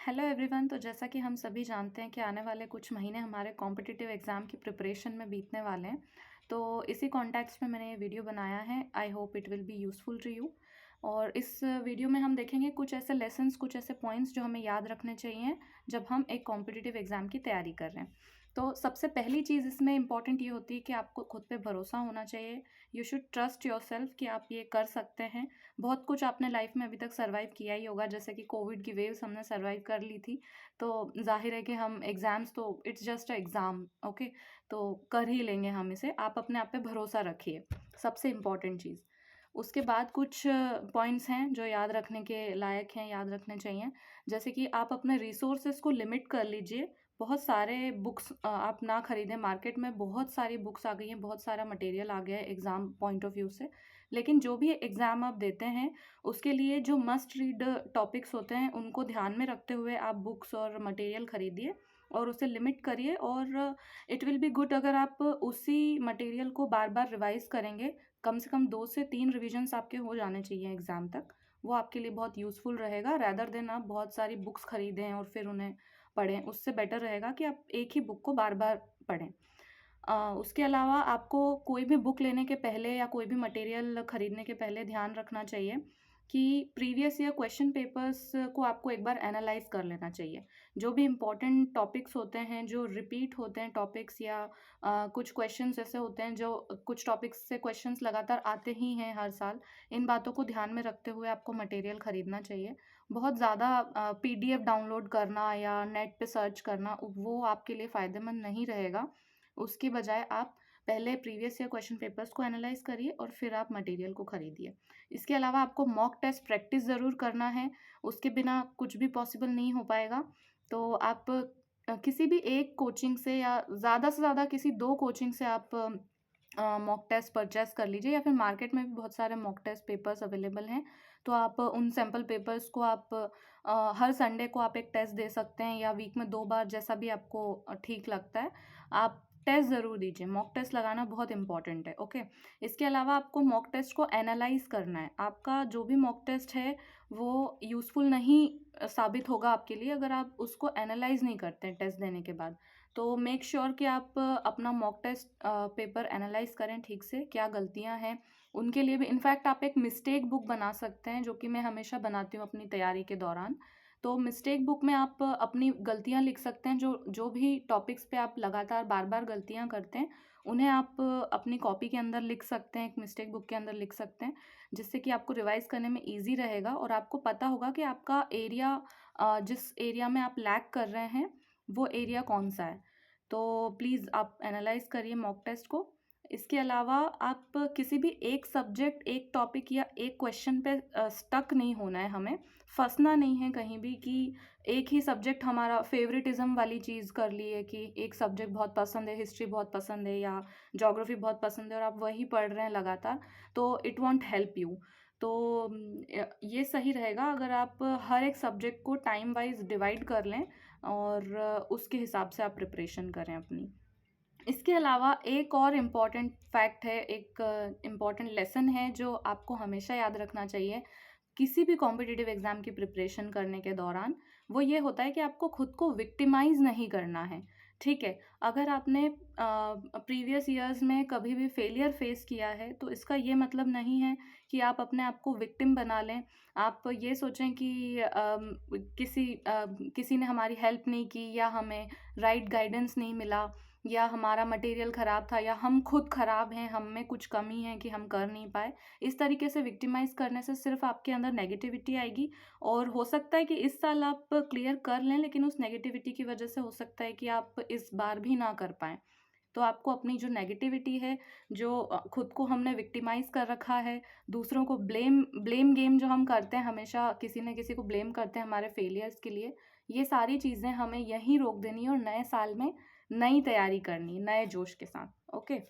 Hello everyone. तो जैसा कि हम सभी जानते हैं कि आने वाले कुछ महीने हमारे कॉम्पिटिटिव एग्ज़ाम की प्रिपरेशन में बीतने वाले हैं। तो इसी कॉन्टेक्स्ट में मैंने ये वीडियो बनाया है। I hope it will be useful to you. और इस वीडियो में हम देखेंगे कुछ ऐसे लेसन्स, कुछ ऐसे पॉइंट्स जो हमें याद रखने चाहिए जब हम एक कॉम्पिटिटिव एग्ज़ाम की तैयारी कर रहे हैं। तो सबसे पहली चीज़ इसमें इम्पॉर्टेंट ये होती है कि आपको खुद पे भरोसा होना चाहिए। यू शुड ट्रस्ट योरसेल्फ कि आप ये कर सकते हैं। बहुत कुछ आपने लाइफ में अभी तक सर्वाइव किया ही होगा, जैसे कि कोविड की वेव्स हमने सर्वाइव कर ली थी। तो ज़ाहिर है कि हम एग्ज़ाम्स, तो it's just a exam, okay. तो कर ही लेंगे हम इसे। आप अपने आप पे भरोसा रखिए, सबसे इम्पॉर्टेंट चीज़। उसके बाद कुछ पॉइंट्स हैं जो याद रखने के लायक हैं, याद रखने चाहिए। जैसे कि आप अपने रिसोर्सेज को लिमिट कर लीजिए। बहुत सारे बुक्स आप ना खरीदें। मार्केट में बहुत सारी बुक्स आ गई हैं, बहुत सारा मटेरियल आ गया है एग्ज़ाम पॉइंट ऑफ व्यू से। लेकिन जो भी एग्ज़ाम आप देते हैं उसके लिए जो मस्ट रीड टॉपिक्स होते हैं उनको ध्यान में रखते हुए आप बुक्स और मटेरियल खरीदिए और उसे लिमिट करिए। और इट विल बी गुड अगर आप उसी मटेरियल को बार बार रिवाइज करेंगे। कम से कम 2 से 3 रिविजन्स आपके हो जाने चाहिए एग्ज़ाम तक। वो आपके लिए बहुत यूज़फुल रहेगा, रैदर देन आप बहुत सारी बुक्स खरीदें और फिर उन्हें पढ़ें। उससे बेटर रहेगा कि आप एक ही बुक को बार बार पढ़ें। उसके अलावा आपको कोई भी बुक लेने के पहले या कोई भी मटेरियल खरीदने के पहले ध्यान रखना चाहिए कि प्रीवियस ईयर क्वेश्चन पेपर्स को आपको एक बार एनालाइज कर लेना चाहिए। जो भी इम्पोर्टेंट टॉपिक्स होते हैं, जो रिपीट होते हैं टॉपिक्स, या कुछ क्वेश्चंस ऐसे होते हैं जो कुछ टॉपिक्स से क्वेश्चंस लगातार आते ही हैं हर साल। इन बातों को ध्यान में रखते हुए आपको मटेरियल खरीदना चाहिए। बहुत ज़्यादा पीडीएफ डाउनलोड करना या नेट पे सर्च करना वो आपके लिए फ़ायदेमंद नहीं रहेगा। उसकी बजाय आप पहले प्रीवियस ईयर क्वेश्चन पेपर्स को एनालाइज करिए और फिर आप मटेरियल को खरीदिए। इसके अलावा आपको मॉक टेस्ट प्रैक्टिस ज़रूर करना है। उसके बिना कुछ भी पॉसिबल नहीं हो पाएगा। तो आप किसी भी एक कोचिंग से या ज़्यादा से ज़्यादा किसी 2 कोचिंग से आप मॉक टेस्ट परचेस कर लीजिए, या फिर मार्केट में भी बहुत सारे मॉक टेस्ट पेपर्स अवेलेबल हैं। तो आप उन सैम्पल पेपर्स को आप हर संडे को आप एक टेस्ट दे सकते हैं, या वीक में 2 बार, जैसा भी आपको ठीक लगता है। आप टेस्ट ज़रूर दीजिए। मॉक टेस्ट लगाना बहुत इंपॉर्टेंट है, ओके। इसके अलावा आपको मॉक टेस्ट को एनालाइज करना है। आपका जो भी मॉक टेस्ट है वो यूज़फुल नहीं साबित होगा आपके लिए अगर आप उसको एनालाइज नहीं करते हैं टेस्ट देने के बाद। तो मेक श्योर कि आप अपना मॉक टेस्ट पेपर एनालाइज करें ठीक से, क्या गलतियां हैं उनके लिए भी। इनफैक्ट आप एक मिस्टेक बुक बना सकते हैं, जो कि मैं हमेशा बनाती हूँ अपनी तैयारी के दौरान। तो मिस्टेक बुक में आप अपनी गलतियां लिख सकते हैं। जो जो भी टॉपिक्स पे आप लगातार बार बार गलतियां करते हैं उन्हें आप अपनी कॉपी के अंदर लिख सकते हैं, एक मिस्टेक बुक के अंदर लिख सकते हैं, जिससे कि आपको रिवाइज करने में ईजी रहेगा और आपको पता होगा कि आपका एरिया, जिस एरिया में आप लैग कर रहे हैं वो एरिया कौन सा है। तो प्लीज़ आप एनालाइज करिए मॉक टेस्ट को। इसके अलावा आप किसी भी एक सब्जेक्ट, एक टॉपिक या एक क्वेश्चन पे स्टक नहीं होना है। हमें फंसना नहीं है कहीं भी कि एक ही सब्जेक्ट हमारा फेवरेटिज्म वाली चीज़ कर ली है कि एक सब्जेक्ट बहुत पसंद है, हिस्ट्री बहुत पसंद है या ज्योग्राफी बहुत पसंद है और आप वही पढ़ रहे हैं लगातार, तो इट वॉन्ट हेल्प यू। तो ये सही रहेगा अगर आप हर एक सब्जेक्ट को टाइम वाइज डिवाइड कर लें और उसके हिसाब से आप प्रिपरेशन करें अपनी। इसके अलावा एक और इम्पॉर्टेंट फैक्ट है, एक इम्पॉर्टेंट लेसन है जो आपको हमेशा याद रखना चाहिए किसी भी कॉम्पिटिटिव एग्ज़ाम की प्रिपरेशन करने के दौरान। वो ये होता है कि आपको खुद को विक्टिमाइज़ नहीं करना है, ठीक है। अगर आपने प्रीवियस ईयर्स में कभी भी फेलियर फेस किया है तो इसका ये मतलब नहीं है कि आप अपने आप को विक्टिम बना लें। आप ये सोचें कि किसी ने हमारी हेल्प नहीं की, या हमें राइट गाइडेंस नहीं मिला, या हमारा मटेरियल ख़राब था, या हम खुद ख़राब हैं, हम में कुछ कमी है कि हम कर नहीं पाए। इस तरीके से विक्टिमाइज़ करने से सिर्फ आपके अंदर नेगेटिविटी आएगी। और हो सकता है कि इस साल आप क्लियर कर लें, लेकिन उस नेगेटिविटी की वजह से हो सकता है कि आप इस बार भी ना कर पाएँ। तो आपको अपनी जो नेगेटिविटी है, जो खुद को हमने विक्टिमाइज़ कर रखा है, दूसरों को ब्लेम ब्लेम गेम जो हम करते हैं, हमेशा किसी न किसी को ब्लेम करते हैं हमारे फेलियर्स के लिए, ये सारी चीज़ें हमें यहीं रोक देनी है और नए साल में नई तैयारी करनी है, नए जोश के साथ, ओके।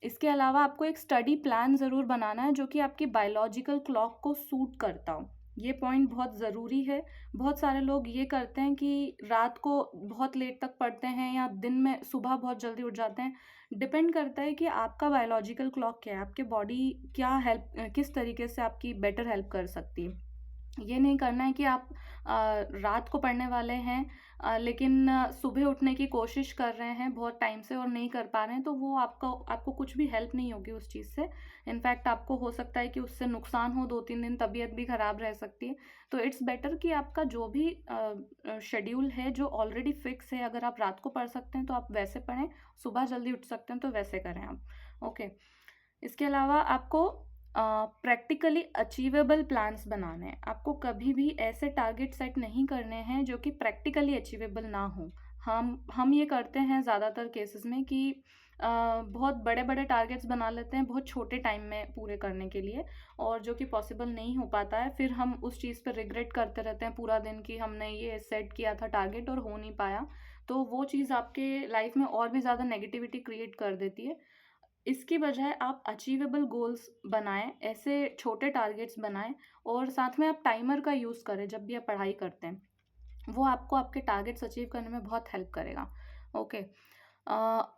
इसके अलावा आपको एक स्टडी प्लान ज़रूर बनाना है जो कि आपकी बायोलॉजिकल क्लॉक को सूट करता हो। ये पॉइंट बहुत ज़रूरी है। बहुत सारे लोग ये करते हैं कि रात को बहुत लेट तक पढ़ते हैं या दिन में सुबह बहुत जल्दी उठ जाते हैं। डिपेंड करता है कि आपका बायोलॉजिकल क्लॉक क्या है, आपके बॉडी क्या हेल्प, किस तरीके से आपकी बेटर हेल्प कर सकती है। ये नहीं करना है कि आप रात को पढ़ने वाले हैं, लेकिन सुबह उठने की कोशिश कर रहे हैं बहुत टाइम से और नहीं कर पा रहे हैं, तो वो आपको कुछ भी हेल्प नहीं होगी उस चीज़ से। इनफैक्ट आपको हो सकता है कि उससे नुकसान हो, 2-3 दिन तबीयत भी ख़राब रह सकती है। तो इट्स बेटर कि आपका जो भी शेड्यूल है जो ऑलरेडी फिक्स है, अगर आप रात को पढ़ सकते हैं तो आप वैसे पढ़ें, सुबह जल्दी उठ सकते हैं तो वैसे करें आप। ओके। इसके अलावा आपको प्रैक्टिकली अचीवेबल प्लान्स बनाने हैं। आपको कभी भी ऐसे टारगेट सेट नहीं करने हैं जो कि प्रैक्टिकली अचीवेबल ना हो। हम ये करते हैं ज़्यादातर केसेस में कि बहुत बड़े-बड़े टारगेट्स बना लेते हैं बहुत छोटे टाइम में पूरे करने के लिए, और जो कि पॉसिबल नहीं हो पाता है। फिर हम उस चीज़ पे रिग्रेट करते रहते हैं पूरा दिन कि हमने ये सेट किया था टारगेट और हो नहीं पाया। तो वो चीज़ आपके लाइफ में और भी ज़्यादा नेगेटिविटी क्रिएट कर देती है। इसकी बजाय आप अचीवेबल गोल्स बनाएँ, ऐसे छोटे टारगेट्स बनाएँ, और साथ में आप टाइमर का यूज़ करें जब भी आप पढ़ाई करते हैं। वो आपको आपके टारगेट्स अचीव करने में बहुत हेल्प करेगा। ओके।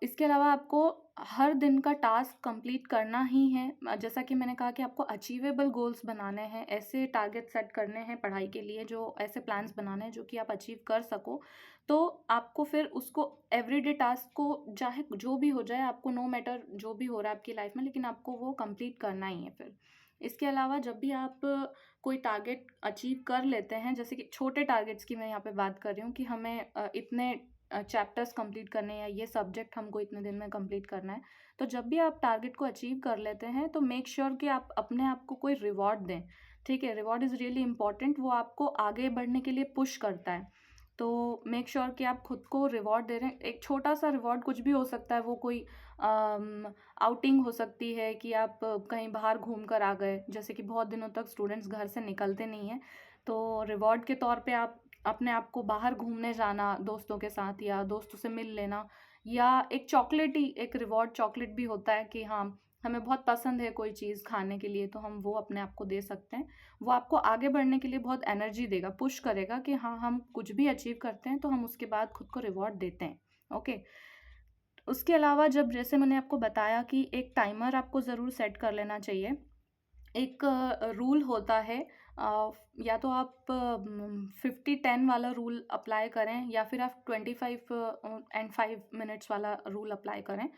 इसके अलावा आपको हर दिन का टास्क कंप्लीट करना ही है। जैसा कि मैंने कहा कि आपको अचीवेबल गोल्स बनाने हैं, ऐसे टारगेट सेट करने हैं पढ़ाई के लिए, जो ऐसे प्लान्स बनाने हैं जो कि आप अचीव कर सको। तो आपको फिर उसको एवरीडे टास्क को चाहे जो भी हो जाए, आपको नो मैटर जो भी हो रहा है आपकी लाइफ में, लेकिन आपको वो कंप्लीट करना ही है फिर। इसके अलावा जब भी आप कोई टारगेट अचीव कर लेते हैं, जैसे कि छोटे टारगेट्स की मैं यहाँ पे बात कर रही हूँ कि हमें इतने चैप्टर्स कंप्लीट करने हैं या ये सब्जेक्ट हमको इतने दिन में कंप्लीट करना है। तो जब भी आप टारगेट को अचीव कर लेते हैं तो मेक श्योर कि आप अपने आप को कोई रिवॉर्ड दें। ठीक है, रिवॉर्ड इज़ रियली इंपॉर्टेंट, वो आपको आगे बढ़ने के लिए पुश करता है। तो मेक श्योर कि आप खुद को रिवॉर्ड दे रहे हैं। एक छोटा सा रिवॉर्ड कुछ भी हो सकता है, वो कोई आउटिंग हो सकती है कि आप कहीं बाहर घूम कर आ गए, जैसे कि बहुत दिनों तक स्टूडेंट्स घर से निकलते नहीं हैं, तो रिवॉर्ड के तौर पे आप अपने आप को बाहर घूमने जाना दोस्तों के साथ, या दोस्तों से मिल लेना, या एक चॉकलेट ही एक रिवॉर्ड चॉकलेट भी होता है कि हाँ, हमें बहुत पसंद है कोई चीज़ खाने के लिए, तो हम वो अपने आप को दे सकते हैं। वो आपको आगे बढ़ने के लिए बहुत एनर्जी देगा, पुश करेगा कि हाँ, हम कुछ भी अचीव करते हैं तो हम उसके बाद खुद को रिवॉर्ड देते हैं। ओके। उसके अलावा जब, जैसे मैंने आपको बताया कि एक टाइमर आपको ज़रूर सेट कर लेना चाहिए। एक रूल होता है, या तो आप 50-10 वाला रूल अप्लाई करें, या फिर आप 25 एंड 5 मिनट्स वाला रूल अप्लाई करें।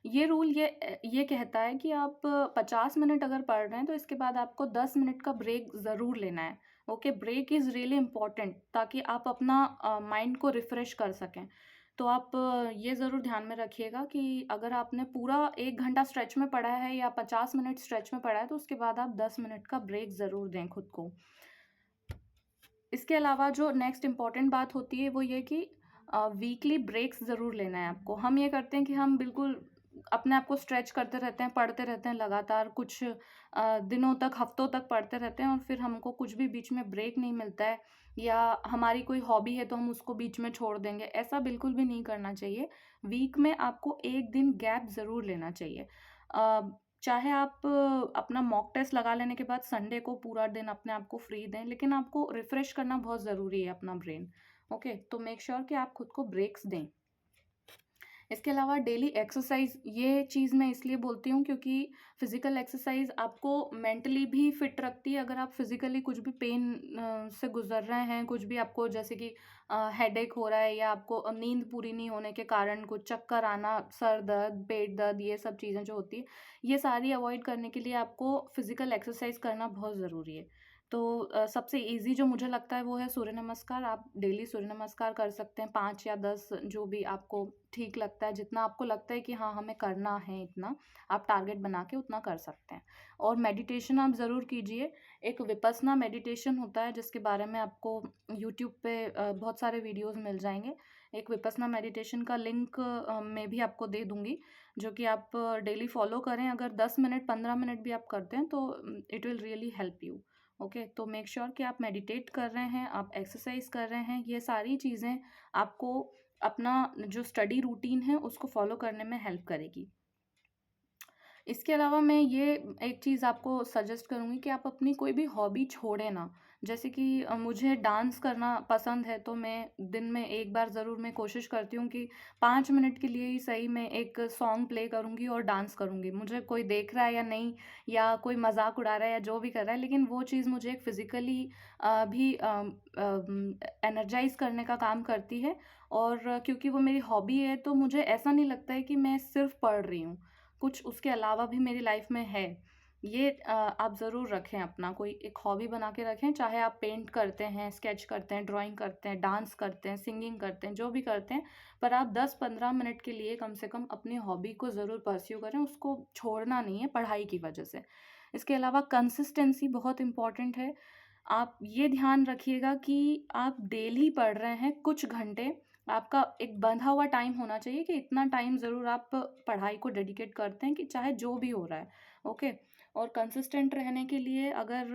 ये रूल ये कहता है कि आप 50 मिनट अगर पढ़ रहे हैं तो इसके बाद आपको 10 मिनट का ब्रेक ज़रूर लेना है। Okay, break is really important, ताकि आप अपना माइंड को रिफ़्रेश कर सकें। तो आप ये ज़रूर ध्यान में रखिएगा कि अगर आपने पूरा 1 घंटा स्ट्रेच में पढ़ा है या 50 मिनट स्ट्रेच में पढ़ा है, तो उसके बाद आप 10 मिनट का ब्रेक ज़रूर दें खुद को। इसके अलावा जो नेक्स्ट इम्पॉर्टेंट बात होती है वो ये कि वीकली ब्रेक्स ज़रूर लेना है आपको। हम ये करते हैं कि हम बिल्कुल अपने आप को स्ट्रेच करते रहते हैं, पढ़ते रहते हैं लगातार कुछ दिनों तक, हफ्तों तक पढ़ते रहते हैं, और फिर हमको कुछ भी बीच में ब्रेक नहीं मिलता है, या हमारी कोई हॉबी है तो हम उसको बीच में छोड़ देंगे। ऐसा बिल्कुल भी नहीं करना चाहिए। वीक में आपको 1 दिन गैप ज़रूर लेना चाहिए। अ, चाहे आप अपना मॉक टेस्ट लगा लेने के बाद संडे को पूरा दिन अपने आप को फ्री दें, लेकिन आपको रिफ्रेश करना बहुत ज़रूरी है अपना ब्रेन। ओके, तो मेक श्योर कि आप खुद को ब्रेक्स दें। इसके अलावा डेली एक्सरसाइज, ये चीज़ मैं इसलिए बोलती हूँ क्योंकि फिज़िकल एक्सरसाइज आपको मेंटली भी फिट रखती है। अगर आप फिज़िकली कुछ भी पेन से गुजर रहे हैं, कुछ भी आपको जैसे कि हेडेक हो रहा है, या आपको नींद पूरी नहीं होने के कारण कुछ चक्कर आना, सर दर्द, पेट दर्द, ये सब चीज़ें जो होती है, ये सारी अवॉइड करने के लिए आपको फिज़िकल एक्सरसाइज करना बहुत ज़रूरी है। तो सबसे ईज़ी जो मुझे लगता है वो है सूर्य नमस्कार। आप डेली सूर्य नमस्कार कर सकते हैं, 5 या 10, जो भी आपको ठीक लगता है, जितना आपको लगता है कि हाँ, हमें करना है इतना, आप टारगेट बना के उतना कर सकते हैं। और मेडिटेशन आप ज़रूर कीजिए। एक विपस्सना मेडिटेशन होता है जिसके बारे में आपको यूट्यूब पे बहुत सारे वीडियोज़ मिल जाएँगे। एक विपस्सना मेडिटेशन का लिंक मैं भी आपको दे दूँगी, जो कि आप डेली फॉलो करें। अगर 10 मिनट, 15 मिनट भी आप करते हैं तो it will really help you. Okay, तो मेक श्योर कि आप मेडिटेट कर रहे हैं, आप एक्सरसाइज कर रहे हैं। ये सारी चीज़ें आपको अपना जो स्टडी रूटीन है उसको फॉलो करने में हेल्प करेगी। इसके अलावा मैं ये एक चीज़ आपको सजेस्ट करूँगी कि आप अपनी कोई भी हॉबी छोड़ें ना। जैसे कि मुझे डांस करना पसंद है, तो मैं दिन में एक बार ज़रूर मैं कोशिश करती हूँ कि 5 मिनट के लिए ही सही मैं एक सॉन्ग प्ले करूँगी और डांस करूँगी। मुझे कोई देख रहा है या नहीं, या कोई मज़ाक उड़ा रहा है या जो भी कर रहा है, लेकिन वो चीज़ मुझे एक फ़िज़िकली भी एनर्जाइज़ करने का काम करती है। और क्योंकि वो मेरी हॉबी है, तो मुझे ऐसा नहीं लगता है कि मैं सिर्फ़ पढ़ रही हूँ, कुछ उसके अलावा भी मेरी लाइफ़ में है। ये आप ज़रूर रखें, अपना कोई एक हॉबी बना के रखें, चाहे आप पेंट करते हैं, स्केच करते हैं, ड्राइंग करते हैं, डांस करते हैं, सिंगिंग करते हैं, जो भी करते हैं, पर आप 10-15 मिनट के लिए कम से कम अपनी हॉबी को ज़रूर परस्यू करें, उसको छोड़ना नहीं है पढ़ाई की वजह से। इसके अलावा कंसिस्टेंसी बहुत इम्पोर्टेंट है। आप ये ध्यान रखिएगा कि आप डेली पढ़ रहे हैं कुछ घंटे, आपका एक बंधा हुआ टाइम होना चाहिए कि इतना टाइम ज़रूर आप पढ़ाई को डेडिकेट करते हैं, कि चाहे जो भी हो रहा है, ओके? और कंसिस्टेंट रहने के लिए अगर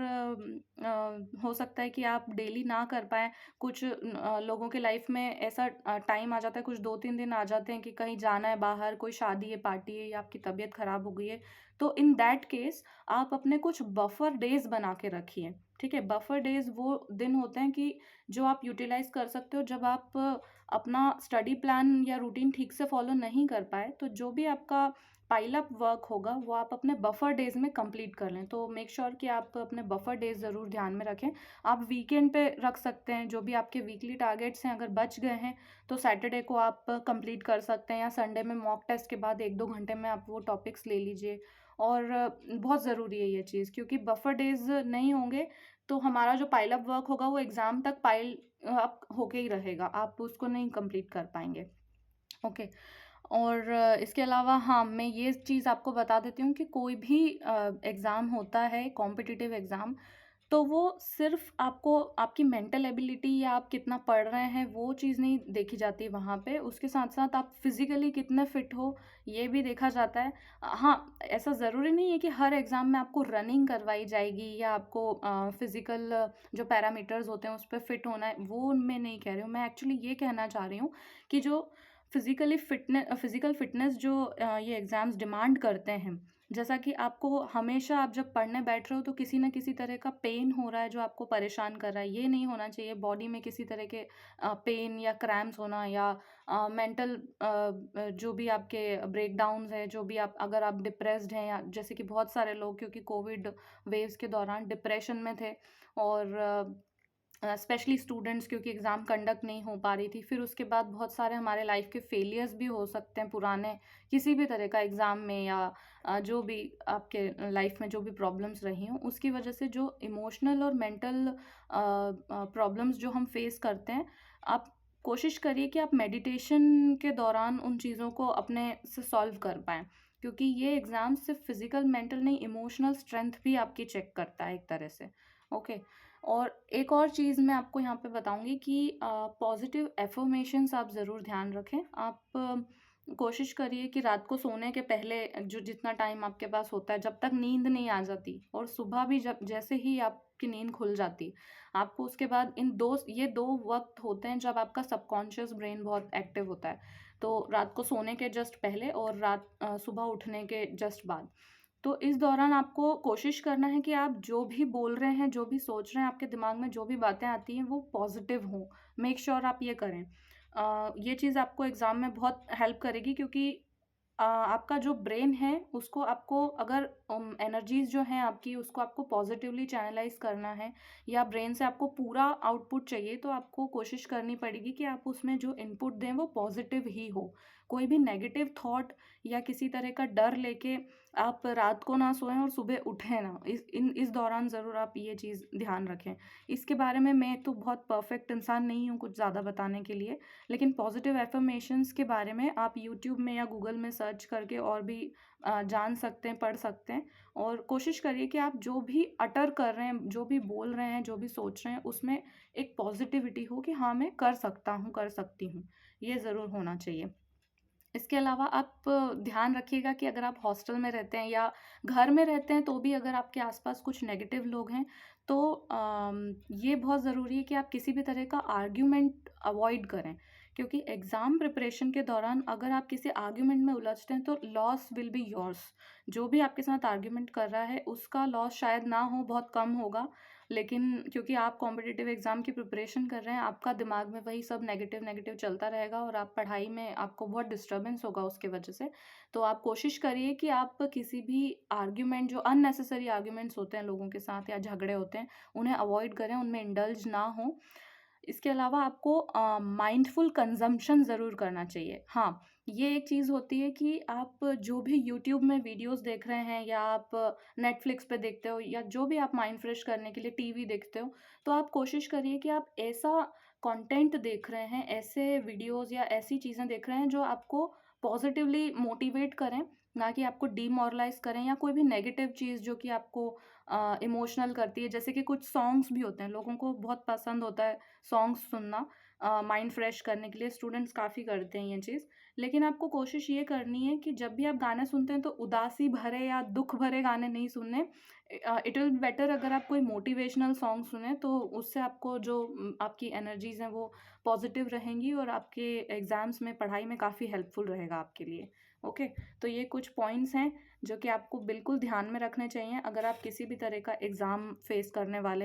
हो सकता है कि आप डेली ना कर पाएँ, कुछ लोगों के लाइफ में ऐसा टाइम आ जाता है, कुछ 2-3 दिन आ जाते हैं कि कहीं जाना है बाहर, कोई शादी है, पार्टी है, या आपकी तबीयत खराब हो गई है, तो इन दैट केस आप अपने कुछ बफर डेज़ बना के रखिए, ठीक है? बफर डेज़ वो दिन होते हैं कि जो आप यूटिलाइज़ कर सकते हो जब आप अपना स्टडी प्लान या रूटीन ठीक से फॉलो नहीं कर पाए, तो जो भी आपका पाइल अप वर्क होगा वो आप अपने बफर डेज़ में कंप्लीट कर लें। तो मेक श्योर कि आप अपने बफर डेज़ ज़रूर ध्यान में रखें। आप वीकेंड पे रख सकते हैं, जो भी आपके वीकली टारगेट्स हैं अगर बच गए हैं, तो सैटरडे को आप कंप्लीट कर सकते हैं, या संडे में मॉक टेस्ट के बाद 1-2 घंटे में आप वो टॉपिक्स ले लीजिए। और बहुत ज़रूरी है ये चीज़, क्योंकि बफर डेज़ नहीं होंगे तो हमारा जो पाइल अप वर्क होगा वो एग्ज़ाम तक पाइल अप होके ही रहेगा, आप उसको नहीं कंप्लीट कर पाएँगे। ओके। और इसके अलावा हाँ, मैं ये चीज़ आपको बता देती हूँ कि कोई भी एग्ज़ाम होता है, कॉम्पिटिटिव एग्ज़ाम, तो वो सिर्फ़ आपको आपकी मेंटल एबिलिटी या आप कितना पढ़ रहे हैं, वो चीज़ नहीं देखी जाती वहाँ पे। उसके साथ-साथ आप फ़िज़िकली कितने फ़िट हो, ये भी देखा जाता है। हाँ, ऐसा ज़रूरी नहीं है कि हर एग्ज़ाम में आपको रनिंग करवाई जाएगी, या आपको फ़िज़िकल जो पैरामीटर्स होते हैं, उस पे फ़िट होना है, वो मैं नहीं कह रही हूँ। मैं एक्चुअली ये कहना चाह रही हूँ कि जो फ़िज़िकल फ़िटनेस जो ये एग्ज़ाम्स डिमांड करते हैं, जैसा कि आपको हमेशा आप जब पढ़ने बैठ रहे हो तो किसी न किसी तरह का पेन हो रहा है जो आपको परेशान कर रहा है, ये नहीं होना चाहिए। बॉडी में किसी तरह के पेन या क्रैम्प्स होना, या मेंटल जो भी आपके ब्रेकडाउन्स हैं, जो भी आप अगर आप डिप्रेस्ड हैं, या जैसे कि बहुत सारे लोग क्योंकि कोविड वेव्स के दौरान डिप्रेशन में थे, और स्पेशली स्टूडेंट्स, क्योंकि एग्ज़ाम कंडक्ट नहीं हो पा रही थी। फिर उसके बाद बहुत सारे हमारे लाइफ के फेलियर्स भी हो सकते हैं पुराने, किसी भी तरह का एग्ज़ाम में, या जो भी आपके लाइफ में जो भी प्रॉब्लम्स रही हों, उसकी वजह से जो इमोशनल और मेंटल प्रॉब्लम्स जो हम फेस करते हैं, आप कोशिश करिए कि आप मेडिटेशन के दौरान उन चीज़ों को अपने से सॉल्व कर पाएँ। क्योंकि ये एग्ज़ाम सिर्फ़ फ़िज़िकल, मेंटल नहीं, इमोशनल स्ट्रेंथ भी आपकी चेक करता है एक तरह से। ओके। और एक और चीज़ मैं आपको यहाँ पे बताऊँगी कि पॉज़िटिव अफ़र्मेशंस आप ज़रूर ध्यान रखें। आप कोशिश करिए कि रात को सोने के पहले जो जितना टाइम आपके पास होता है, जब तक नींद नहीं आ जाती, और सुबह भी जब जैसे ही आपकी नींद खुल जाती, आपको उसके बाद ये 2 वक़्त होते हैं जब आपका सबकॉन्शियस ब्रेन बहुत एक्टिव होता है। तो रात को सोने के जस्ट पहले, और सुबह उठने के जस्ट बाद। तो इस दौरान आपको कोशिश करना है कि आप जो भी बोल रहे हैं, जो भी सोच रहे हैं, आपके दिमाग में जो भी बातें आती हैं, वो पॉज़िटिव हों। मेक श्योर आप ये करें। ये चीज़ आपको एग्ज़ाम में बहुत हेल्प करेगी, क्योंकि आपका जो ब्रेन है, उसको आपको अगर एनर्जीज़ जो हैं आपकी, उसको आपको पॉज़िटिवली चैनलाइज़ करना है, या ब्रेन से आपको पूरा आउटपुट चाहिए, तो आपको कोशिश करनी पड़ेगी कि आप उसमें जो इनपुट दें, वो पॉज़िटिव ही हो। कोई भी नेगेटिव थॉट या किसी तरह का डर लेके आप रात को ना सोएँ और सुबह उठें ना। इस दौरान ज़रूर आप ये चीज़ ध्यान रखें। इसके बारे में मैं तो बहुत परफ़ेक्ट इंसान नहीं हूँ कुछ ज़्यादा बताने के लिए, लेकिन पॉज़िटिव अफ़र्मेशंस के बारे में आप यूट्यूब में या गूगल में सर्च करके और भी जान सकते हैं, पढ़ सकते हैं। और कोशिश करिए कि आप जो भी अटर कर रहे हैं, जो भी बोल रहे हैं, जो भी सोच रहे हैं, उसमें एक पॉज़िटिविटी हो कि हाँ, मैं कर सकता हूँ, कर सकती हूँ। ये ज़रूर होना चाहिए। इसके अलावा आप ध्यान रखिएगा कि अगर आप हॉस्टल में रहते हैं या घर में रहते हैं, तो भी अगर आपके आसपास कुछ नेगेटिव लोग हैं, तो ये बहुत ज़रूरी है कि आप किसी भी तरह का आर्ग्यूमेंट अवॉइड करें, क्योंकि एग्ज़ाम प्रिपरेशन के दौरान अगर आप किसी आर्ग्यूमेंट में उलझते हैं, तो लॉस विल बी योर्स। जो भी आपके साथ आर्ग्यूमेंट कर रहा है, उसका लॉस शायद ना हो, बहुत कम होगा, लेकिन क्योंकि आप कॉम्पिटिटिव एग्ज़ाम की प्रिपरेशन कर रहे हैं, आपका दिमाग में वही सब नेगेटिव नेगेटिव चलता रहेगा और आप पढ़ाई में आपको बहुत डिस्टर्बेंस होगा उसके वजह से। तो आप कोशिश करिए कि आप किसी भी आर्ग्यूमेंट, जो अननेसेसरी आर्ग्यूमेंट्स होते हैं लोगों के साथ या झगड़े होते हैं, उन्हें अवॉइड करें, उनमें इंडल्ज ना हों। इसके अलावा आपको माइंडफुल कंज़म्पशन ज़रूर करना चाहिए। हाँ, ये एक चीज़ होती है कि आप जो भी यूट्यूब में वीडियोज़ देख रहे हैं या आप नेटफ्लिक्स पे देखते हो या जो भी आप माइंड फ्रेश करने के लिए टीवी देखते हो, तो आप कोशिश करिए कि आप ऐसा कंटेंट देख रहे हैं, ऐसे वीडियोज़ या ऐसी चीज़ें देख रहे हैं जो आपको पॉज़िटिवली मोटिवेट करें, ना कि आपको डीमोरलाइज़ करें या कोई भी नेगेटिव चीज़ जो कि आपको इमोशनल करती है। जैसे कि कुछ सॉन्ग्स भी होते हैं, लोगों को बहुत पसंद होता है सॉन्ग्स सुनना माइंड फ्रेश करने के लिए, स्टूडेंट्स काफ़ी करते हैं ये चीज़। लेकिन आपको कोशिश ये करनी है कि जब भी आप गाने सुनते हैं तो उदासी भरे या दुःख भरे गाने नहीं सुनने। इट विल बी बेटर अगर आप कोई मोटिवेशनल सॉन्ग सुनें, तो उससे आपको जो आपकी एनर्जीज़ हैं वो पॉज़िटिव रहेंगी और आपके एग्ज़ाम्स में, पढ़ाई में काफ़ी हेल्पफुल रहेगा आपके लिए। ओके? तो ये कुछ पॉइंट्स हैं जो कि आपको बिल्कुल ध्यान में रखने चाहिए अगर आप किसी भी तरह का एग्ज़ाम फेस करने वाले